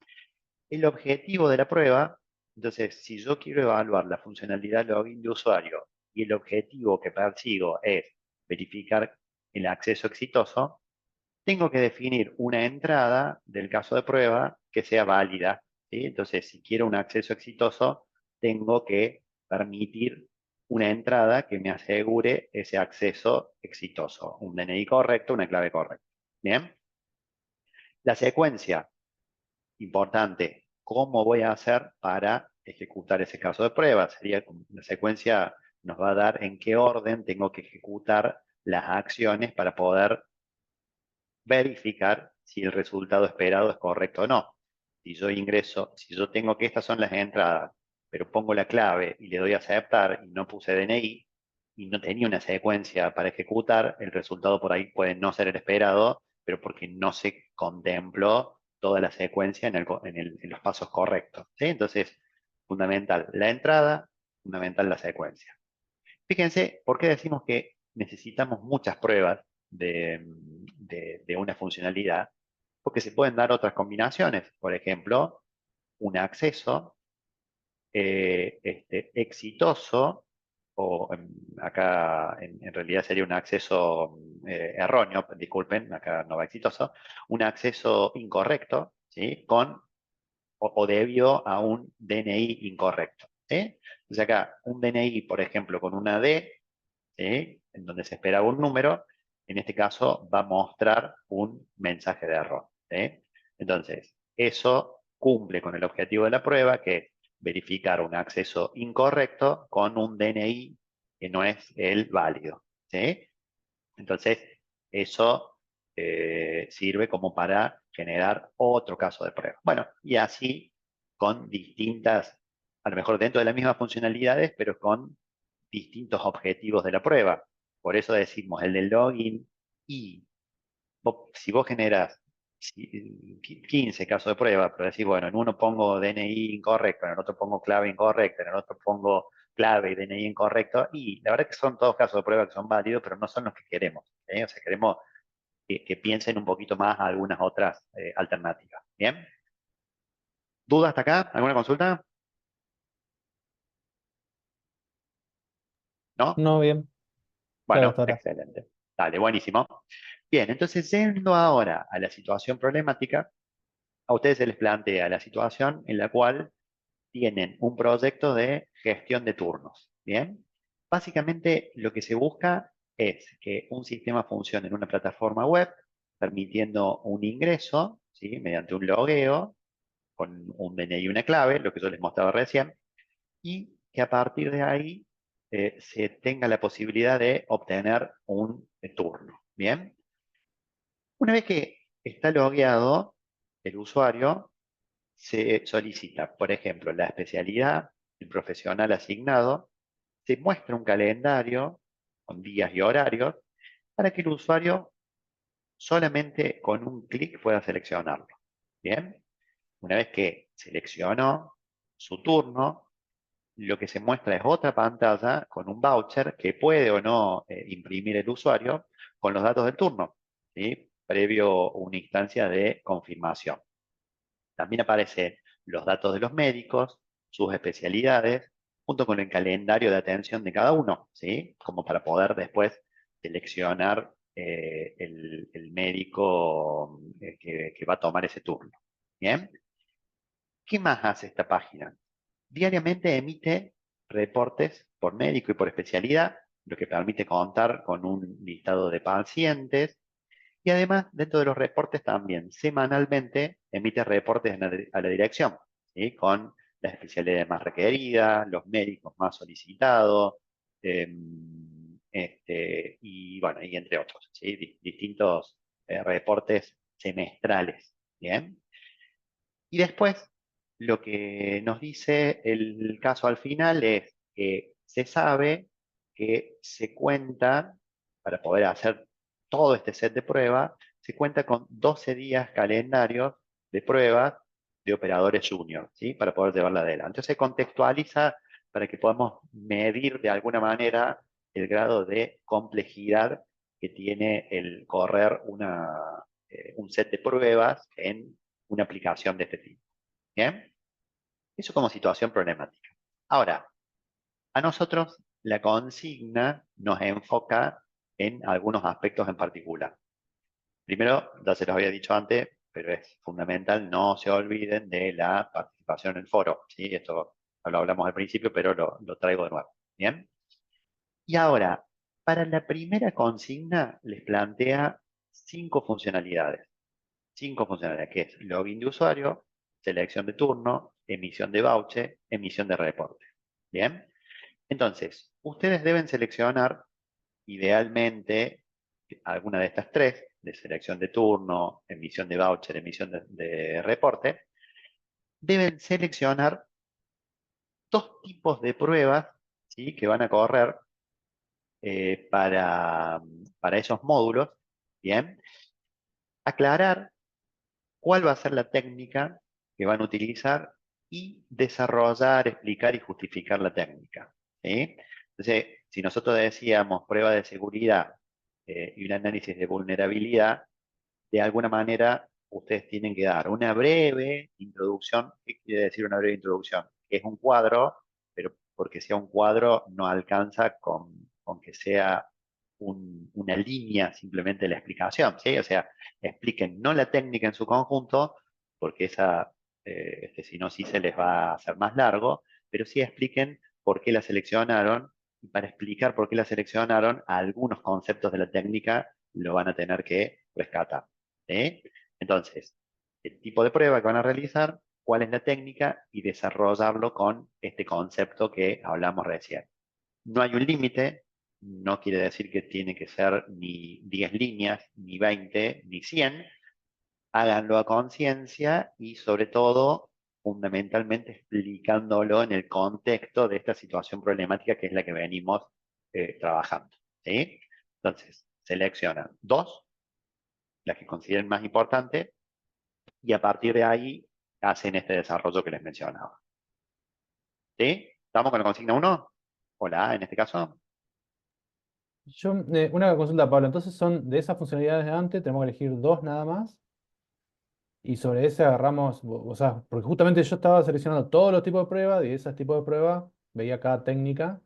El objetivo de la prueba, entonces, si yo quiero evaluar la funcionalidad login de usuario y el objetivo que persigo es verificar el acceso exitoso, tengo que definir una entrada del caso de prueba que sea válida, ¿sí? Entonces, si quiero un acceso exitoso, tengo que permitir una entrada que me asegure ese acceso exitoso, un DNI correcto, una clave correcta. Bien. La secuencia, importante, ¿cómo voy a hacer para ejecutar ese caso de prueba? Sería, la secuencia nos va a dar en qué orden tengo que ejecutar las acciones para poder verificar si el resultado esperado es correcto o no. Si yo ingreso, si yo tengo que estas son las entradas, pero pongo la clave y le doy a aceptar y no puse DNI y no tenía una secuencia para ejecutar, el resultado por ahí puede no ser el esperado, pero porque no se contempló toda la secuencia en los pasos correctos, ¿sí? Entonces, fundamental la entrada, fundamental la secuencia. Fíjense, ¿por qué decimos que necesitamos muchas pruebas de una funcionalidad? Porque se pueden dar otras combinaciones. Por ejemplo, un acceso exitoso, o acá en realidad sería un acceso erróneo, disculpen, acá no va exitoso, un acceso incorrecto, ¿sí? O debido a un DNI incorrecto, ¿sí? Entonces acá un DNI, por ejemplo, con una D, ¿sí? En donde se esperaba un número, en este caso va a mostrar un mensaje de error, ¿sí? Entonces, eso cumple con el objetivo de la prueba, que es verificar un acceso incorrecto con un DNI que no es el válido, ¿sí? Entonces, eso sirve como para generar otro caso de prueba. Bueno, y así con distintas, a lo mejor dentro de las mismas funcionalidades, pero con distintos objetivos de la prueba. Por eso decimos el del login y si vos generas 15 casos de prueba, pero decís, bueno, en uno pongo DNI incorrecto, en el otro pongo clave incorrecta, en el otro pongo clave y DNI incorrecto, y la verdad que son todos casos de prueba que son válidos, pero no son los que queremos. O sea, queremos que piensen un poquito más algunas otras alternativas. ¿Bien? ¿Duda hasta acá? ¿Alguna consulta? ¿No? No, bien, claro, Bueno, hasta ahora. excelente. Dale, buenísimo. Bien, entonces yendo ahora a la situación problemática, a ustedes se les plantea la situación en la cual tienen un proyecto de gestión de turnos. Bien, básicamente lo que se busca es que un sistema funcione en una plataforma web, permitiendo un ingreso, ¿sí? Mediante un logueo, con un DNI y una clave, lo que yo les mostraba recién, y que a partir de ahí se tenga la posibilidad de obtener un turno. Bien, una vez que está logueado, el usuario se solicita, por ejemplo, la especialidad, el profesional asignado, se muestra un calendario con días y horarios para que el usuario solamente con un clic pueda seleccionarlo. Bien, una vez que seleccionó su turno, lo que se muestra es otra pantalla con un voucher que puede o no imprimir el usuario con los datos del turno, ¿sí? Previo una instancia de confirmación. También aparecen los datos de los médicos, sus especialidades, junto con el calendario de atención de cada uno, ¿sí? Como para poder después seleccionar el médico que va a tomar ese turno. ¿Bien? ¿Qué más hace esta página? Diariamente emite reportes por médico y por especialidad, lo que permite contar con un listado de pacientes. Y además, dentro de los reportes también, semanalmente emite reportes a la dirección, ¿sí? Con las especialidades más requeridas, los médicos más solicitados, y bueno, y entre otros, ¿sí? Distintos reportes semestrales, ¿bien? Y después, lo que nos dice el caso al final es que se sabe que se cuenta, para poder hacer todo este set de pruebas, se cuenta con 12 días calendarios de pruebas de operadores junior, ¿sí? Para poder llevarla adelante. Entonces se contextualiza para que podamos medir de alguna manera el grado de complejidad que tiene el correr un set de pruebas en una aplicación de este tipo. ¿Bien? Eso como situación problemática. Ahora, a nosotros la consigna nos enfoca en algunos aspectos en particular. Primero, ya se los había dicho antes, pero es fundamental, no se olviden de la participación en el foro. ¿Sí? Esto lo hablamos al principio, pero lo traigo de nuevo. ¿Bien? Y ahora, para la primera consigna les plantea 5 funcionalidades. 5 funcionalidades, que es login de usuario, selección de turno, emisión de voucher, emisión de reporte. ¿Bien? Entonces, ustedes deben seleccionar idealmente alguna de estas 3, de selección de turno, emisión de voucher, emisión de reporte. Deben seleccionar 2 tipos de pruebas, ¿sí? Que van a correr para esos módulos. Bien. Aclarar cuál va a ser la técnica que van a utilizar y desarrollar, explicar y justificar la técnica. ¿Sí? Entonces, si nosotros decíamos prueba de seguridad y un análisis de vulnerabilidad, de alguna manera ustedes tienen que dar una breve introducción. ¿Qué quiere decir una breve introducción? Que es un cuadro, pero porque sea un cuadro no alcanza con que sea una línea simplemente de la explicación, ¿sí? O sea, expliquen no la técnica en su conjunto, porque esa, si no, sí se les va a hacer más largo, pero sí expliquen por qué la seleccionaron, y para explicar por qué la seleccionaron, algunos conceptos de la técnica lo van a tener que rescatar. ¿Sí? Entonces, el tipo de prueba que van a realizar, cuál es la técnica y desarrollarlo con este concepto que hablamos recién. No hay un límite, no quiere decir que tiene que ser ni 10 líneas, ni 20, ni 100. Háganlo a conciencia y sobre todo, fundamentalmente explicándolo en el contexto de esta situación problemática que es la que venimos trabajando. ¿Sí? Entonces, seleccionan dos, las que consideren más importantes, y a partir de ahí hacen este desarrollo que les mencionaba. ¿Sí? ¿Estamos con la consigna 1? O la A en este caso. Una consulta, Pablo. Entonces son de esas funcionalidades de antes, tenemos que elegir dos nada más. Y sobre ese agarramos, o sea, porque justamente yo estaba seleccionando todos los tipos de pruebas y de esos tipos de pruebas veía cada técnica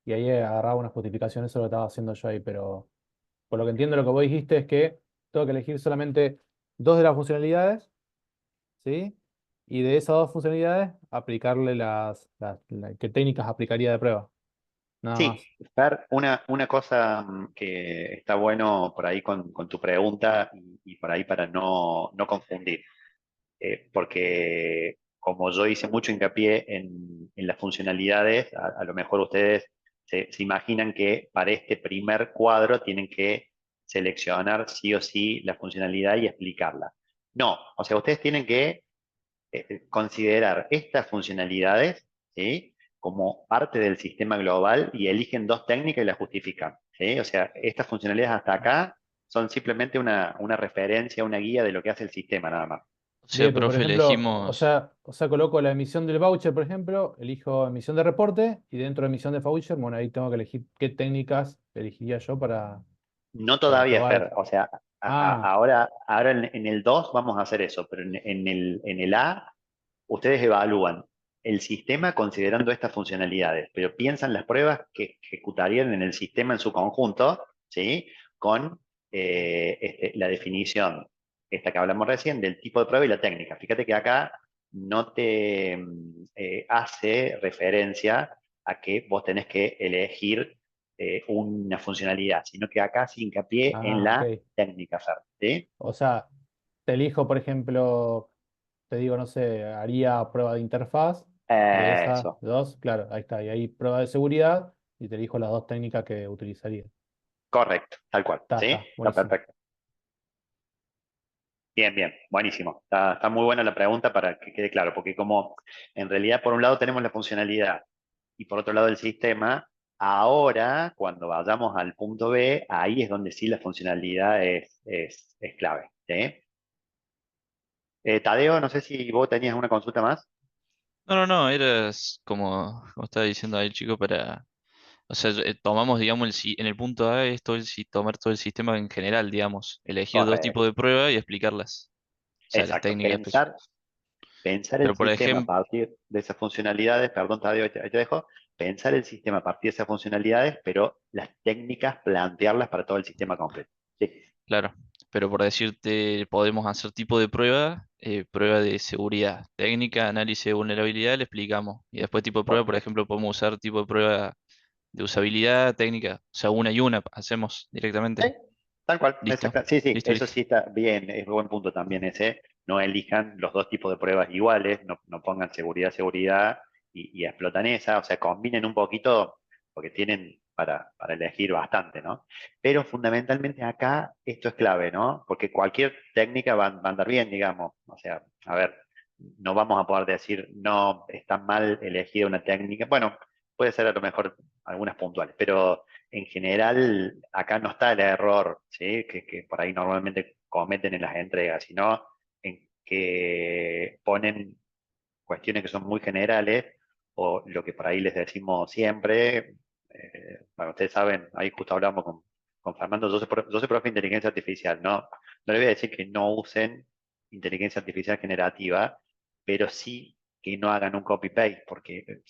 y ahí agarraba una justificación, eso lo estaba haciendo yo ahí, pero por lo que entiendo lo que vos dijiste es que tengo que elegir solamente dos de las funcionalidades, ¿sí? Y de esas dos funcionalidades aplicarle qué técnicas aplicaría de prueba, nada Sí, más. Fer, una cosa que está bueno por ahí con tu pregunta y por ahí para no confundir. Porque como yo hice mucho hincapié en las funcionalidades, a lo mejor ustedes se imaginan que para este primer cuadro tienen que seleccionar sí o sí la funcionalidad y explicarla. No, o sea, ustedes tienen que considerar estas funcionalidades, ¿sí? Como parte del sistema global y eligen dos técnicas y las justifican. ¿Sí? O sea, estas funcionalidades hasta acá son simplemente una referencia, una guía de lo que hace el sistema nada más. O sea, Bien, pero por profe, ejemplo, elegimos, o sea, coloco la emisión del voucher, por ejemplo, elijo emisión de reporte y dentro de emisión de voucher, bueno, ahí tengo que elegir qué técnicas elegiría yo No para todavía, probar Fer. eso. O sea, Ah, ahora en el 2 vamos a hacer eso, pero en el A ustedes evalúan el sistema considerando estas funcionalidades, pero piensan las pruebas que ejecutarían en el sistema en su conjunto, ¿sí? Con la definición, esta que hablamos recién, del tipo de prueba y la técnica. Fíjate que acá no te hace referencia a que vos tenés que elegir una funcionalidad, sino que acá se hincapié en ok. la técnica, Fer, ¿sí? O sea, te elijo, por ejemplo, te digo, no sé, haría prueba de interfaz de esas Eso. dos, claro, ahí está. Y ahí prueba de seguridad y te elijo las dos técnicas que utilizaría. Correcto, tal cual, ¿sí? Está, Está buenísimo. perfecto. Bien, bien, buenísimo. Está muy buena la pregunta para que quede claro, porque como en realidad por un lado tenemos la funcionalidad y por otro lado el sistema, ahora cuando vayamos al punto B, ahí es donde sí la funcionalidad es clave, ¿sí? Tadeo, no sé si vos tenías una consulta más. no, era como estaba diciendo ahí el chico para, o sea, tomamos, digamos, en el punto A es todo tomar todo el sistema en general, digamos, elegir dos tipos Correcto, de prueba y explicarlas, o sea, las exacto. técnicas específicas. Pensar el Pero por sistema a ejemplo, partir de esas funcionalidades, perdón, Tadeo, ahí te dejo, pensar el sistema a partir de esas funcionalidades, pero las técnicas plantearlas para todo el sistema completo. Sí, claro, pero por decirte, podemos hacer tipo de prueba, prueba de seguridad técnica, análisis de vulnerabilidad, le explicamos. Y después tipo de prueba, por correcto. ejemplo, podemos usar tipo de prueba de usabilidad técnica, o sea, una y una hacemos directamente. Sí, tal cual, Listo, exacto. Sí, sí, listo, eso listo. sí está bien, es buen punto también ese. No elijan los dos tipos de pruebas iguales, no pongan seguridad, seguridad y explotan esa, o sea, combinen un poquito porque tienen para elegir bastante, ¿no? Pero fundamentalmente acá esto es clave, ¿no? Porque cualquier técnica va a andar bien, digamos. O sea, a ver, no vamos a poder decir, no, está mal elegida una técnica. Bueno, puede ser a lo mejor algunas puntuales, pero en general acá no está el error, ¿sí? Que por ahí normalmente cometen en las entregas, sino en que ponen cuestiones que son muy generales o lo que por ahí les decimos siempre. Bueno, ustedes saben, ahí justo hablamos con Fernando, yo soy profe de inteligencia artificial, ¿no? No le voy a decir que no usen inteligencia artificial generativa, pero sí que no hagan un copy-paste, porque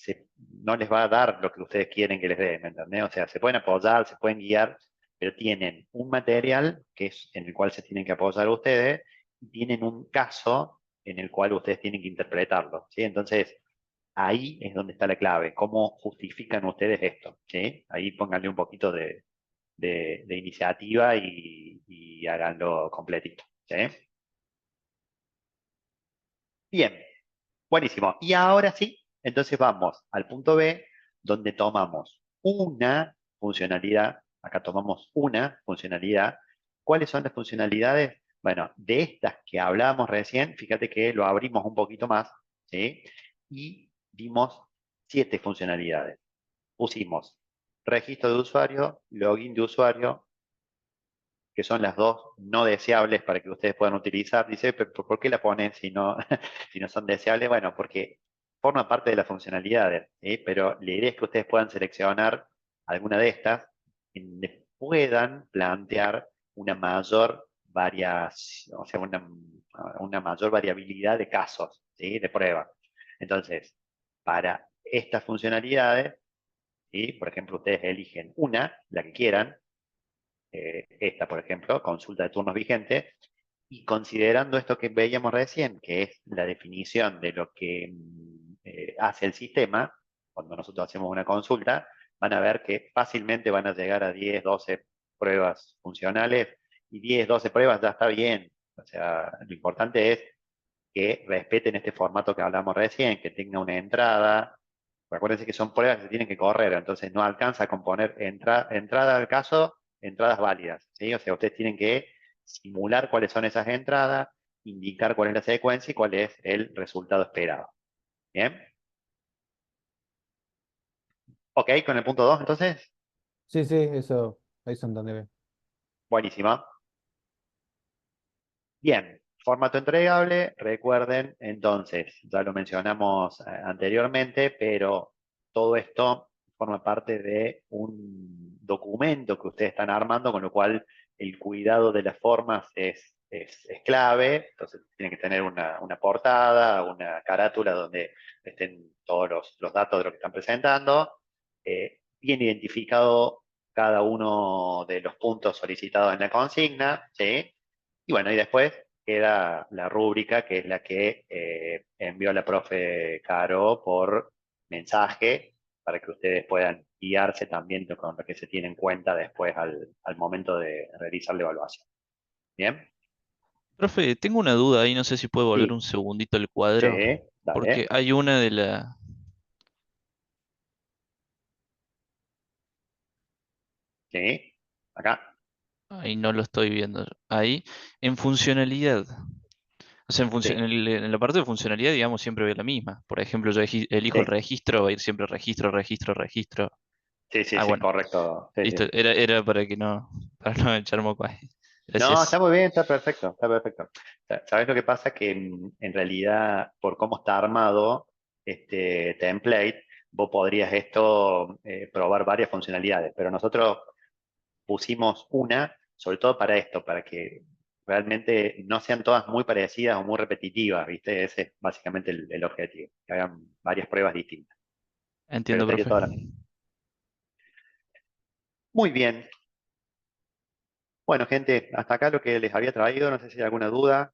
no les va a dar lo que ustedes quieren que les dé, ¿me entendés? O sea, se pueden apoyar, se pueden guiar, pero tienen un material que es en el cual se tienen que apoyar ustedes y tienen un caso en el cual ustedes tienen que interpretarlo, ¿sí? Entonces, ahí es donde está la clave, cómo justifican ustedes esto, ¿sí? Ahí pónganle un poquito de iniciativa y háganlo completito. ¿Sí? Bien, buenísimo. Y ahora sí, entonces vamos al punto B, donde tomamos una funcionalidad. Acá tomamos una funcionalidad. ¿Cuáles son las funcionalidades? Bueno, de estas que hablábamos recién, fíjate que lo abrimos un poquito más, ¿sí? Y dimos 7 funcionalidades. Pusimos registro de usuario, login de usuario, que son las dos no deseables para que ustedes puedan utilizar. Dice, "¿Pero por qué la ponen si no, si no son deseables?" Bueno, porque forma parte de las funcionalidades, ¿sí? Pero la idea es que ustedes puedan seleccionar alguna de estas y puedan plantear una mayor variación, o sea, una mayor variabilidad de casos, ¿sí? De prueba. Entonces, para estas funcionalidades, ¿sí? Por ejemplo, ustedes eligen una, la que quieran, esta, por ejemplo, consulta de turnos vigentes, y considerando esto que veíamos recién, que es la definición de lo que hace el sistema, cuando nosotros hacemos una consulta, van a ver que fácilmente van a llegar a 10, 12 pruebas funcionales, y 10, 12 pruebas ya está bien. O sea, lo importante es que respeten este formato que hablamos recién, que tenga una entrada. Acuérdense que son pruebas que se tienen que correr, entonces no alcanza con poner entrada al caso, entradas válidas, ¿sí? O sea, ustedes tienen que simular cuáles son esas entradas, indicar cuál es la secuencia y cuál es el resultado esperado. ¿Bien? Ok, con el punto 2, entonces, Sí, sí, eso, ahí se entiende bien. buenísimo. Bien, formato entregable, recuerden, entonces, ya lo mencionamos anteriormente, pero todo esto forma parte de un documento que ustedes están armando, con lo cual el cuidado de las formas es clave. Entonces, tienen que tener una portada, una carátula donde estén todos los datos de lo que están presentando, bien identificado cada uno de los puntos solicitados en la consigna, ¿sí? Y bueno, y después queda la rúbrica, que es la que envió la profe Caro por mensaje, para que ustedes puedan guiarse también con lo que se tiene en cuenta después al momento de realizar la evaluación. ¿Bien? Profe, tengo una duda ahí, no sé si puede volver un Sí, segundito al sí, cuadro, porque dale, hay una de la... sí, acá, Ahí no lo estoy viendo. Ahí, en funcionalidad. O sea, sí, en la parte de funcionalidad, digamos, siempre veo la misma. Por ejemplo, yo elijo el sí, registro, va a ir siempre registro, registro, registro. sí, sí, Ah, sí, bueno, correcto, sí, listo. sí. Era para que no, para no echar moco ahí. No, está Gracias. muy bien, está perfecto, está perfecto. ¿Sabes lo que pasa? Que en realidad, por cómo está armado este template, vos podrías esto probar varias funcionalidades, pero nosotros pusimos una, sobre todo para esto, para que realmente no sean todas muy parecidas o muy repetitivas, ¿viste? Ese es básicamente el objetivo, que hagan varias pruebas distintas, pero Entiendo, estaría profe. toda la misma. Muy bien. Bueno, gente, hasta acá lo que les había traído, no sé si hay alguna duda,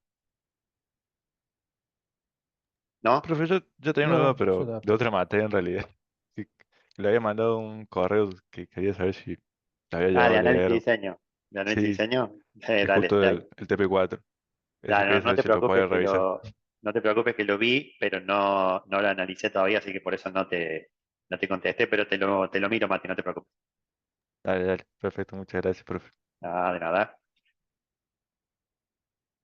¿no? Profe, yo tenía una duda, No, yo pero de tampoco. otra materia en realidad. Que le había mandado un correo que quería saber si le había Ah, llegado de a análisis y leer. diseño. ¿De análisis y Sí, diseño? es Dale, justo dale. el TP4. Eso Dale, quería no saber te si lo preocupes podía revisar. no te preocupes que lo vi, pero no lo analicé todavía, así que por eso no te contesté, pero te lo miro, Mati, no te preocupes. Dale, dale. Perfecto, muchas gracias, profe. Nada, de nada.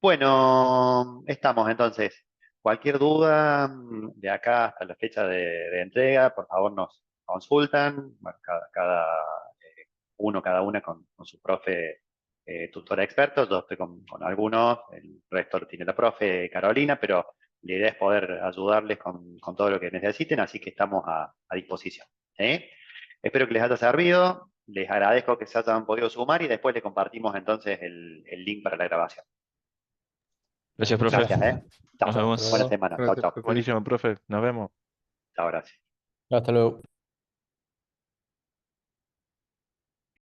Bueno, estamos entonces. Cualquier duda de acá hasta la fecha de entrega, por favor nos consultan. Bueno, cada una con su profe tutora experto. Yo estoy con algunos, el resto lo tiene la profe Carolina, pero la idea es poder ayudarles con todo lo que necesiten, así que estamos a disposición. ¿Sí? Espero que les haya servido. Les agradezco que se hayan podido sumar y después les compartimos entonces el link para la grabación. Gracias, Muchas profe. Gracias, gracias. ¿eh? Chao. Nos Hasta vemos. Buena luego. semana. Chao, Gracias, chao. profe. Buenísimo, profe. Nos vemos. Chao, gracias. Hasta luego.